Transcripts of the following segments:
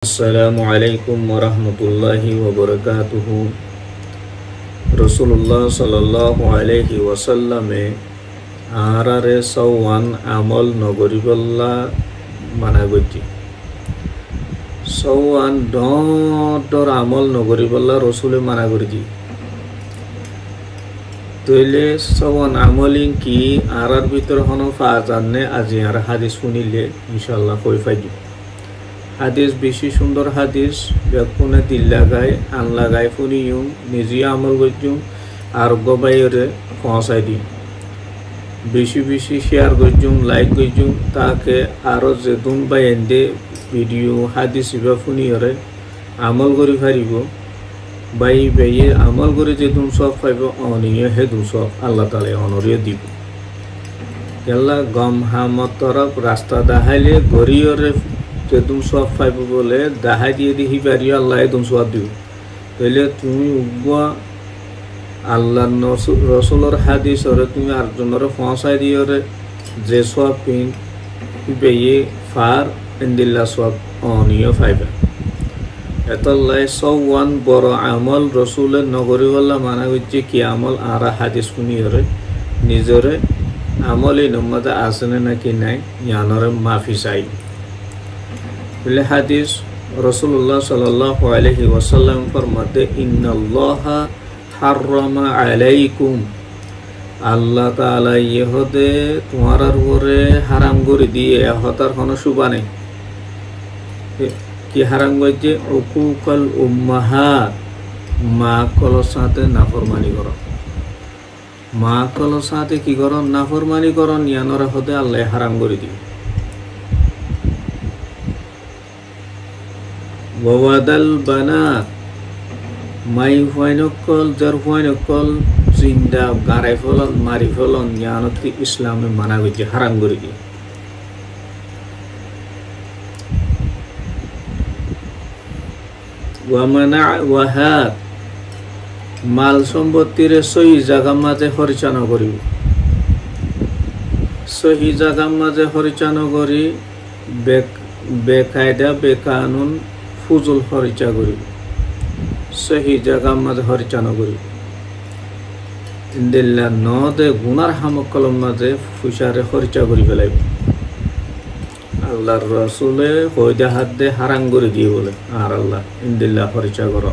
Assalamualaikum warahmatullahi wabarakatuh. Rasulullah sallallahu alaihi wasallame আরারে Siwan আমল নগরিবল্লা মানা গতি সওয়ান ডর আমল নগরিবল্লা রসুলে মানা গরি তইলে সওয়ান আমলিং কি আরার ভিতর হনো ফা জাননে আজি আর হাদিস শুনিলে ইনশাআল্লাহ কই ফাইজি হাদিস বেশি সুন্দর হাদিস ব্যাকুনে দিল লাগায় আন লাগায় ফুনিয়ুম নিজে আমল করছুম আর গবাইরে পৌঁছাই দিম বেশি বেশি শেয়ার করছুম লাইক করছুম তাকে আরও যেদুন বাইন্দে ভিডিও হাদিস বা ফুনিয়রে আমল করি পারিব বাই বাইয়ে আমল করে যেদুন সব পাইব অনিয়ে হেদুন সব আল্লাহ তালে অনরিয়ে দিব কেলা গম হামত তরফ রাস্তা দেখাইলে গরিয়রে যেদুম সব পাইব বলে দেখাই দিয়ে দিহি পারিও আল্লাহ এদুম সব দিব তাইলে তুমি উগবা আল্লাহ রসুলের হাদিসরে তুমি আরেকজনের পৌঁছাই দিয়রে যে সব পিন বেয়ে ফার ইন্দিল্লা সব অনিয় পাইবা এতল্লাই সওয়ান বড় আমল রসুলের নগরীওয়াল্লা মানা হচ্ছে কি আমল আর হাদিস শুনিয়রে নিজরে আমল এই নম্বরে আসেনে নাকি নাই ইয়ানরে মাফি চাই বলে হাদিস রাসূলুল্লাহ সাল্লাল্লাহু আলাইহি ওয়াসাল্লাম ফরমাতে ইন্নাল্লাহা হাররামা আলাইকুম আল্লাহ তাআলা ইহুদে তোমার উপরে হারাম করে দিয়ে হতার কোনো শুবা নেই কি হারাম করেছে উকুকাল উম্মাহাত মা কলর সাথে নাফরমানি করো মা কলর সাথে কি করো নাফরমানি করো ইয়ানরে হতে আল্লাহ হারাম করে দিয়ে ওয়াদাল বানাত মাই ফাইনকল জার ফাইনকল জিন্দা গারাই ফলন মারি ফলন ইয়ানতি ইসলামে মানা গেছে হারাম করে দিয়ে ওয়ামানা ওয়াহাত মাল সম্পত্তির সহি জায়গার মাঝে খরচা নকরিব সহি জায়গার মাঝে খরচা নকরি বেকায়দা বেকানুন ফুজুল খরচা করিব সহি জায়গার মাঝে খরচা নকরিব ইন্দিল্লা নদে গুনার হামকলম মাঝে ফুসারে খরচা করি ফেলাইব আল্লাহর রসুলে হইদা হাত দে হারাম করে দিয়ে বলে আর আল্লাহ ইন্দিল্লা খরচা কর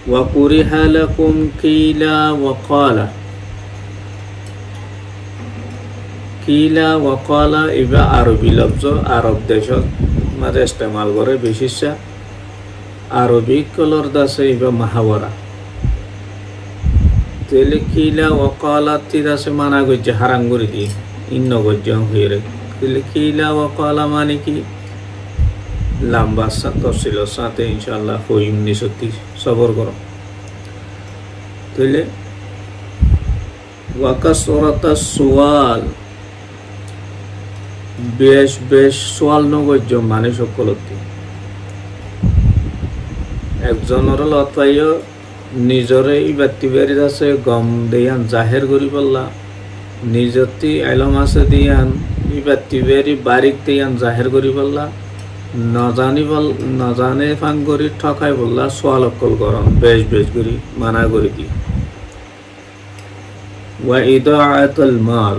ওয়া কুরিহা লাকুম কিলা ওয়া ক্বালা কিলা ওয়া ক্বালা ইবা আরবি লফজ আরব দেশত মাঝে ইস্তেমাল করে বিশেষা আরবি কলর দাসে ইবা মাহাওয়ারা তেলে কিলা ওয়া ক্বালা তিরাসে মানা গজ্জে হারাম করে দিয়ে ইন্ন গজ্জে হইরে তেলে কিলা ওয়া ক্বালা মানে কি লম্বা তফসিল সাথে ইনশাআল্লাহ হইম নিসতি সবর করো তেলে ওয়া কাসরাতাস সুয়াল বেশ বেশ সোয়াল নগজ্য মানে সকলতি একজনের লতাইও নিজরে ইবাতি বেরি আছে গম দিয়ান জাহের করি পাল্লা নিজতি এলম আছে দিয়ান ইবাতি বেরি বারিক দিয়ান জাহের করি পাল্লা নজানে ফাং করি ঠকাই বললা সোয়াল অকল গরম বেশ বেশ করি মানা করি দি ওয়া ইদাআতুল মাল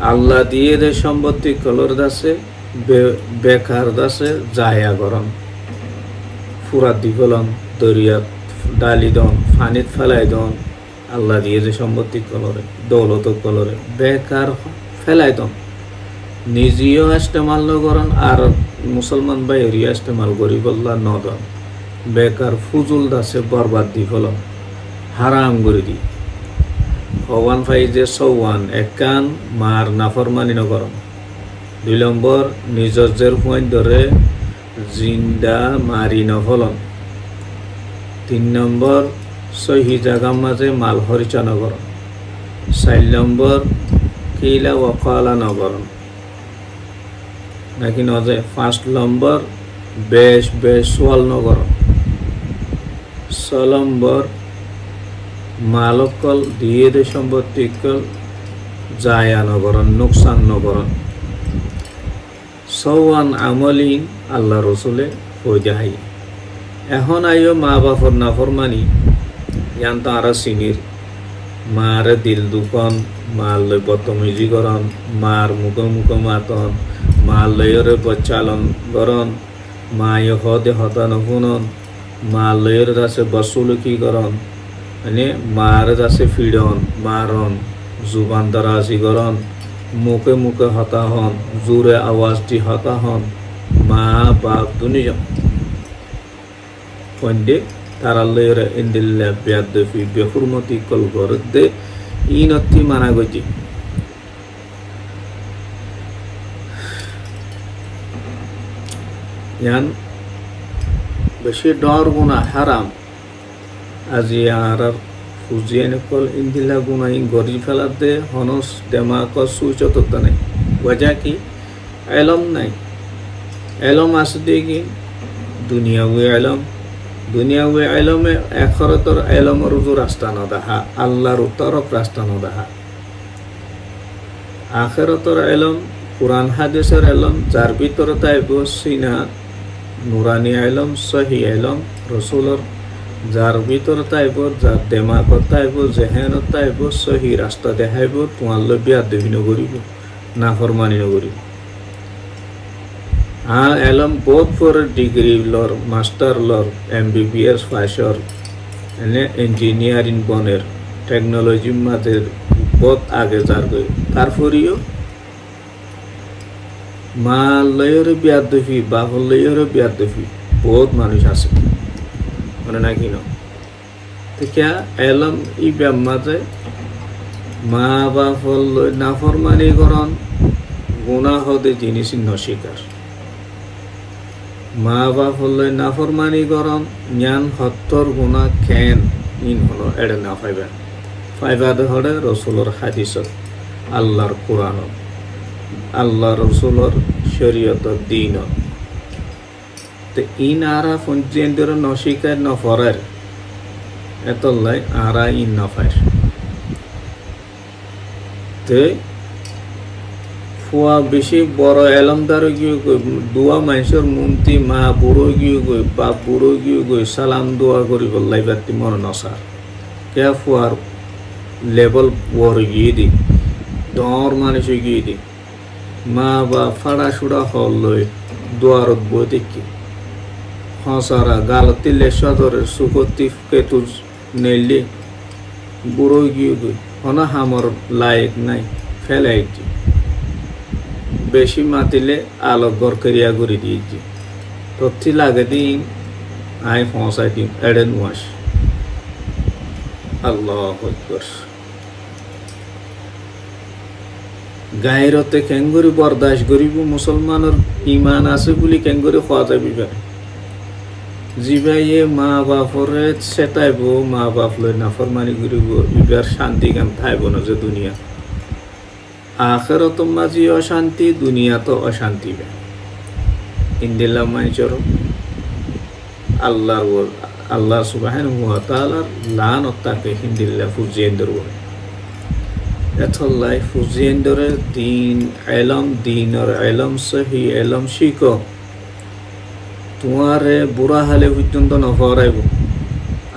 আল্লাহ দিয়ে দে সম্পত্তি কলর দাসে বেকার দাসে জায়া গরম ফুরাত দি ফলন দরিয়াত ডালি দন ফানিত ফেলাই দন আল্লাহ দিয়ে যে সম্পত্তি কলরে দৌলত কলরে বেকার ফেলাই দন নিজেও ইস্তেমাল নগরন আর মুসলমান বাইরিয়া ইস্তেমাল করি বললা নদন বেকার ফুজুল দাসে বরবাদ দি ফলন হারাম করে দি ভগবান ফাই যে সৌয়ান একান মার নাফরমানি নগরম 2 নম্বর নিজর জের পয়েন্ট ধরে জিন্দা মারি নফলন 3 নম্বর সহি জায়গা মাঝে মাল হরিচা নগরম 4 নম্বর কিলা ওয়াকালা নগরম নাকি নজে 5 নম্বর বেশ বেশ সোয়াল নগরম 6 নম্বর মালকল দিয়ে দে সম্পত্তি কল জায়া নগরণ নুকসান নগরণ সওয়ান আমলিন আল্লাহ রসুলে হয়ে যায়। এখন আইও মা বাপর নাফরমানি ইয়ান তারা সিনির মারে দিল দুখন মার লই বদতমিজি করন, মার মুখে মুখে মাতন, মার লইরে বচ্চালন করন, মায় হদে হতান শুনন, মার লইরে আছে বসুলকি করন, মানে মারে আছে ফিডন মারন, জুবান দারাজি করন, মুখে মুখে হতা হন, জোরে আওয়াজ দি হতা হন, মা বাপ দুনিজন পন্ডে তারা লইরে ইন্দিল্লা বেয়াদফি বেহুরমতি কল গরদে ইনতি মানা গজি। ইয়ান বেশি ডর গুণা হারাম আজি আর ফুজিয়ান কল ইন্দিল্লা গুণা ইন গরি ফেলাতে হনস দেমাক সুচততা নাই। ওয়াজা কি এলম নাই, এলম আসতে কি দুনিয়াওয়ে এলম, দুনিয়াওয়ে এলমে এখরতর এলমর উজু রাস্তা ন দেখা, আল্লাহর তরফ রাস্তা ন দেখা। আখেরতর এলম কুরআন হাদিসের এলম যার ভিতরে তাইব সিনা নুরানি এলম সহি এলম রসুলর, যার ভিতরে তাইব যার দেমাগত তাইব জেহেনত তাইব সহি রাস্তা দেখাইব, তোমার বিয়া দেবী নগরিব নাফরমানি নগরিব। আর এলম বহুত ফর ডিগ্রি লর মাস্টার লর MBBS ফাইসর এনে ইঞ্জিনিয়ারিং বনের টেকনোলজি মাঝে বহুত আগে যার গই। তারপরেও মা লয়ের বিয়াদফি বাপ লয়ের বিয়াদফি বহুত মানুষ আছে মানে নাকি ন। তো ক্যা এলম ই ব্যাম মাঝে মা বাপ নাফরমানি করন গুণা হদে জিনিস নস্বীকার, মা বাপ হলে নাফরমানি করন জ্ঞান হত্তর গুণা খেন ইন হলো এড়ে না পাইবেন। পাইবাদে হলে রসুলর হাদিসত আল্লাহর কোরআনত আল্লাহ রসুলর শরীয়তর দিনত। তো ইন আরা পঞ্চেন্দ্র নস্বীকার নফরের এতলাই আরা ইন নফায়। তো ফুয়া বেশি বড় এলমদার গিয়ে দোয়া মানুষের মন্ত্রী মা বুড়ো গিয়ে গই বাপ বুড়ো গিয়ে গই সালাম দোয়া করি বললাই বাতি মনে নসার কে ফুয়ার লেভেল বড় গিয়ে দি ডর মানুষ গিয়ে দি মা বা ফাড়া সুড়া হল লই দোয়ারত বই দেখি হসারা গালতিলে সদরের সুকতি কেতু নেলি বুড়ো গিয়ে গই হনা হামর লায়ক নাই ফেলাই বেশি মাতিলে আলো গর করিয়া করে দিয়েছি তথ্য লাগে দিন আই পৌঁছাই দিন এড়ে নুয়াস। আল্লাহ আকবার। গায়রতে কেঙ্গুরি বরদাস্ত করিব মুসলমানের ইমান আছে বলে কেঙ্গুরি খাওয়া যাবি পারে জিবাইয়ে মা বাপরে সেটাইব মা বাপ লই নাফরমানি করিব ইবার শান্তি গান থাইব না যে দুনিয়া আখেরত মাঝি অশান্তি দুনিয়া তো অশান্তি ইন্দিল্লা মাইচর আল্লাহর আল্লাহ সুবহানাহু ওয়া তাআলার লানত তাকে হিন্দিল্লা ফুজিয়েন্দর বলে এতলাই ফুজিয়েন্দরে দিন এলম দিনর এলম সহি এলম শিখো তোমারে বুড়া হালে পর্যন্ত নফরাইব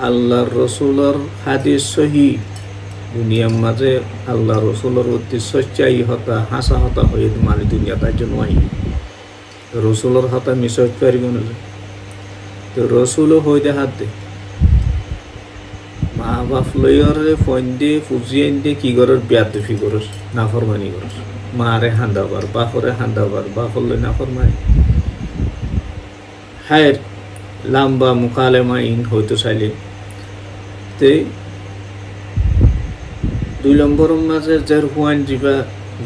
আল্লাহর রসুলর হাদিস সহি দুনিয়ার মাঝে আল্লাহ রসুলের অতি সচ্চাই হতা হাসা হতা হয়ে মানে দুনিয়া তার জন্য আই রসুলের হতা মিশক পারিব না তো রসুলও হয়ে দে হাত দে মা বাপ লইরে ফোন দিয়ে ফুজিয়ে দিয়ে কি করস বেয়াদফি করস নাফরমানি করস মারে হান্দাবার বাপরে হান্দাবার বাপর লই নাফরমানি হ্যাঁ লাম্বা মুকালেমা ইন হইতো চাইলে তে 2 নম্বর মাঝে যার হুয়ান যা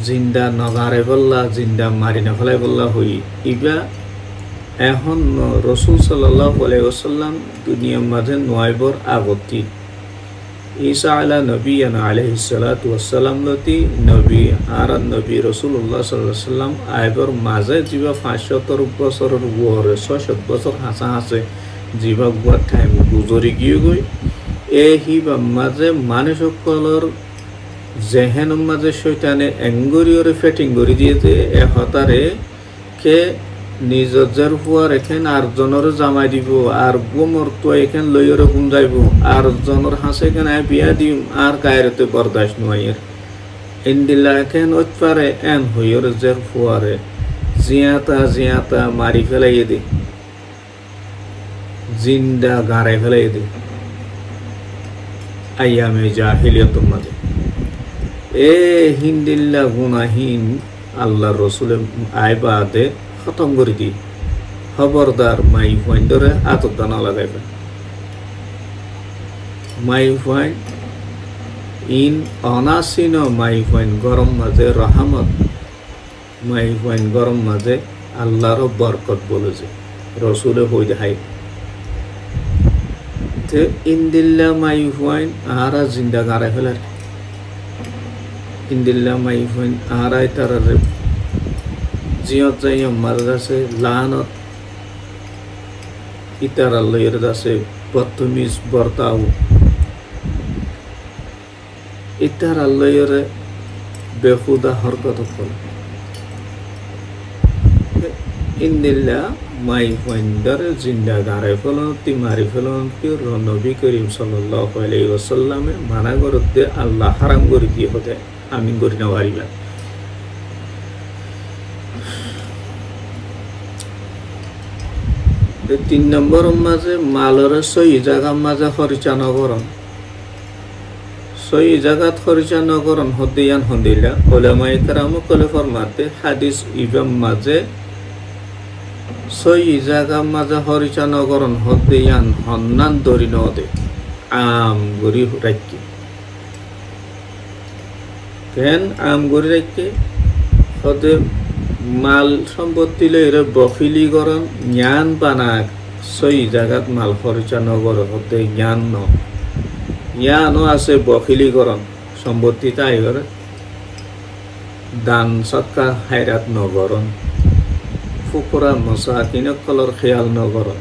জিন্দা নগারে বললা জিন্দা মারি না ফেলাই বললা হই ইবা এখন রসুল সাল্লাল্লাহু আলাইহি ওয়াসাল্লাম দুনিয়ার মাঝে 9 বছর আগতি ঈসা আলা নবিয়ানা আলাইহিস সালাতু ওয়াসসালাম লতি নবী আর নবী রাসূলুল্লাহ সাল্লাল্লাহু আলাইহি ওয়াসাল্লাম আইবর মাঝে যা 500 বছরের ওরে 600 বছর হাসা আছে জিবা গুয়া টাইম গুজরি গিয়ে গই এই হিবা মাঝে মানুষ সকলের জেহেন মাঝে শয়তানে এঙ্গরিয়রে ফেটিং করে দিয়েছে এ হতারে কে নিজের হুয়ার এখান আর জনের জামাই দিব আর গোমর তো এখান লইয়ের গুম যাইব আর জনের হাসে কেন বিয়া দিম আর কায়রতে বরদাস্ত নয়ের ইন্দিল্লা এখান ওইপারে এন হইয়ের জের হুয়ারে জিয়াতা মারি ফেলাই দে জিন্দা গাড়াই ফেলাই দে আইয়ামে জাহিলিয়াতুর মাঝে এ হিন্দিল্লা গুনাহীন আল্লাহ রসুলে আইবাদে খতম করে দি খবরদার মাই ফাইন্ডরে আতর দানা লাগাইবেন মাই ফাইন ইন অনাসিন মাই ফাইন গরম মাঝে রহমত মাই ফাইন গরম মাঝে আল্লাহর বরকত বলে যে রসুলে হই দেখাই ইন্দিল্লা মাই ফাইন আরা জিন্দা গাড়াই ফেলার ইন্দিল্লা মাই ফাইন আরাই তার জিয়ত যাই মার আছে লানত ইতার আল্লাহর আছে বদতমিজ বর্তাও ইতার আল্লাহর বেহুদা হরকত ফল ইন্দিল্লা মাই ফাইন্ডার জিন্দা গাড়াই ফেলন তিমারি ফেলন কি নবী করিম সাল্লাল্লাহু আলাইহি ওয়াসাল্লামে মানা করতে আল্লাহ হারাম করে দিয়ে হতে আমি করি না পারিবা 3 নম্বর মাঝে মালর সই জায়গা মাঝে খরচা নগরণ সই জায়গাত খরচা নগরণ হদিয়ান হদিলা ওলামায়ে কেরাম কলে ফরমাতে হাদিস ইবাম মাঝে সই জায়গা মাঝে খরচা নগরণ হদিয়ান হন্নান দরি নদে আম গরি রাখি কেন আম গরি রাখি হদে মাল সম্পত্তি লইরে বখিলি করন জ্ঞান বানাক সই জায়গাত মাল খরচা নগর হতে জ্ঞানও আছে বখিলি করন সম্পত্তি তাই করে দান সৎকা হাইরাত নগরন ফুকুরা মসাকিন কলর খেয়াল নগরন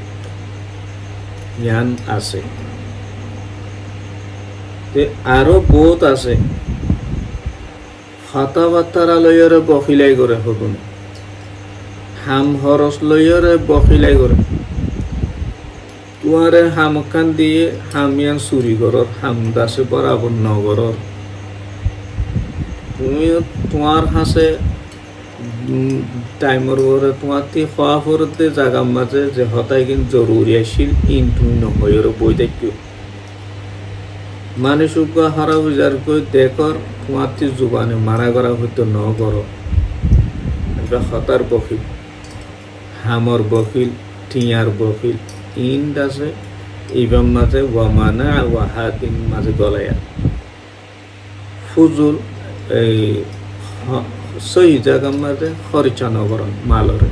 জ্ঞান আছে আরো বহুত আছে কথাবার্তারা লইরে বখিলাই করে হতুন হাম হরস লইরে বখিলাই করে তোমারে হামকান দিয়ে হামিয়ান চুরি করর হাম দাসে বরাবর নগরর তুমি তোমার হাসে টাইমর করে তোমার তি খোয়া ফরতে জায়গা মাঝে যে হতাই কিন্তু জরুরি আসিল ইন তুমি নহয়ের বই দেখিও মানুষ হারা বুঝার কই দেখর তোমার তি জুবানে মারা করা হইতো ন করো হতার বকিল হামর বকিল টিয়ার বকিল ইন আছে ইবাম মাঝে ওয়ামানা ওয়াহাতিন মাঝে গলায়া ফুজুল এই সহি জায়গার মাঝে খরচা নগরণ মালরে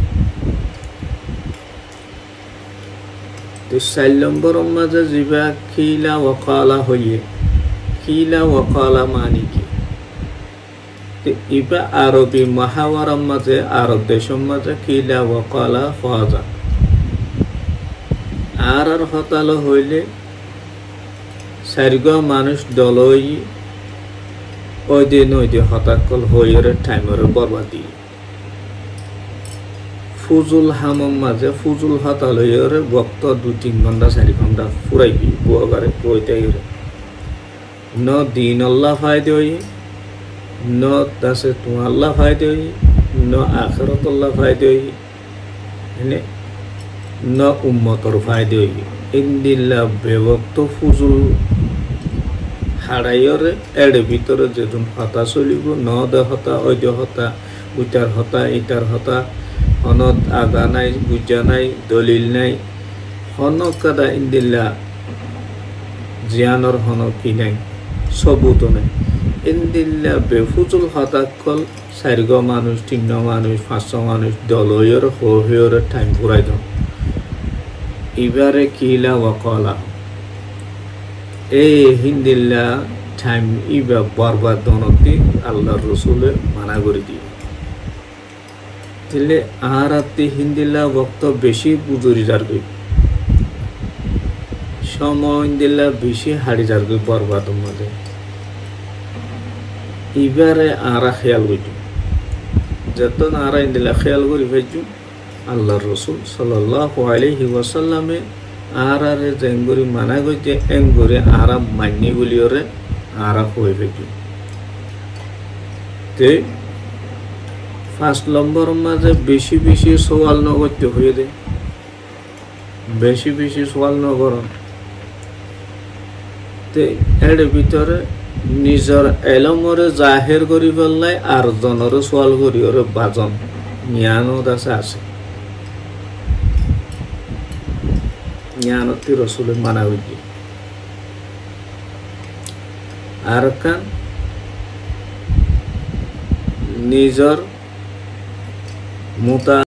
4 নম্বর মাঝে যিবা খিলা ওয়াকালা হইয়ে খিলা ওয়াকালা মানে কি ইবা আরবি মহাওয়ারার মাঝে আরব দেশের মাঝে খিলা ওয়াকালা হওয়া যায় আর হতালো হইলে চারিগ মানুষ দলই ওই দিন হতাকল হইরে টাইমের বরবাদি ফুজুল হামম মাঝে ফুজুল হতাল হইরে বক্ত 2-3 ঘন্টা 4 ঘন্টা ফুরাইবি বুয়াগারে বইতে ন দিন আল্লাহ ফায়দে হই ন দাসে তোমার আল্লাহ ফায়দে হই ন আখিরাত আল্লাহ ফায়দে হই এনে ন উম্মতর ফায়দে হই ইন্দিল্লা বেবক্ত ফুজুল হারাইরে এর ভিতরে যেদিন হতা চলিব ন দে হতা ওই দে হতা উইটার হতা ইটার হতা হনত আগা নাই বুঝা নাই দলিল নাই হনক কাদা ইন্দিল্লা জিয়ানর হনক কি নাই সবুত নাই ইন্দিল্লা বেফুজুল হতাকল 4 মানুষ 3 মানুষ 500 মানুষ দলয়ের হইয়ের টাইম ঘুরাই দাও এবারে কিলা ওয়াকালা এই হিন্দিল্লা টাইম ইবা বরবাদ দনতি আল্লাহর রসুলে মানা করে দিয়ে দিলে আর আত্মি হিন্দিল্লা বক্ত বেশি বুজুরি যারগই সময় ইন্দিল্লা বেশি হাড়ি যারগই বরবাদ মাঝে এবারে আরা খেয়াল করি যতন আরাইন দিলা খেয়াল করি ফেজু আল্লাহ রসুল সাল্লাল্লাহু আলাইহি ওয়াসাল্লামে আরারে জেঙ্গুরি মানা গইতে এঙ্গুরি আরাম মান্নি গুলিওরে আরা হয়ে ফেজু তে 5 নম্বর মাঝে বেশি বেশি সওয়াল নগত্য হয়ে দে বেশি বেশি সওয়াল নগরণ তে এর ভিতরে নিজর এলমরে জাহের করি ফেললাই আর জনরে সওয়াল করি ওরে বাজন জ্ঞানত আছে জ্ঞানতি রসুলে মানা হইছে আর কান নিজর মুতা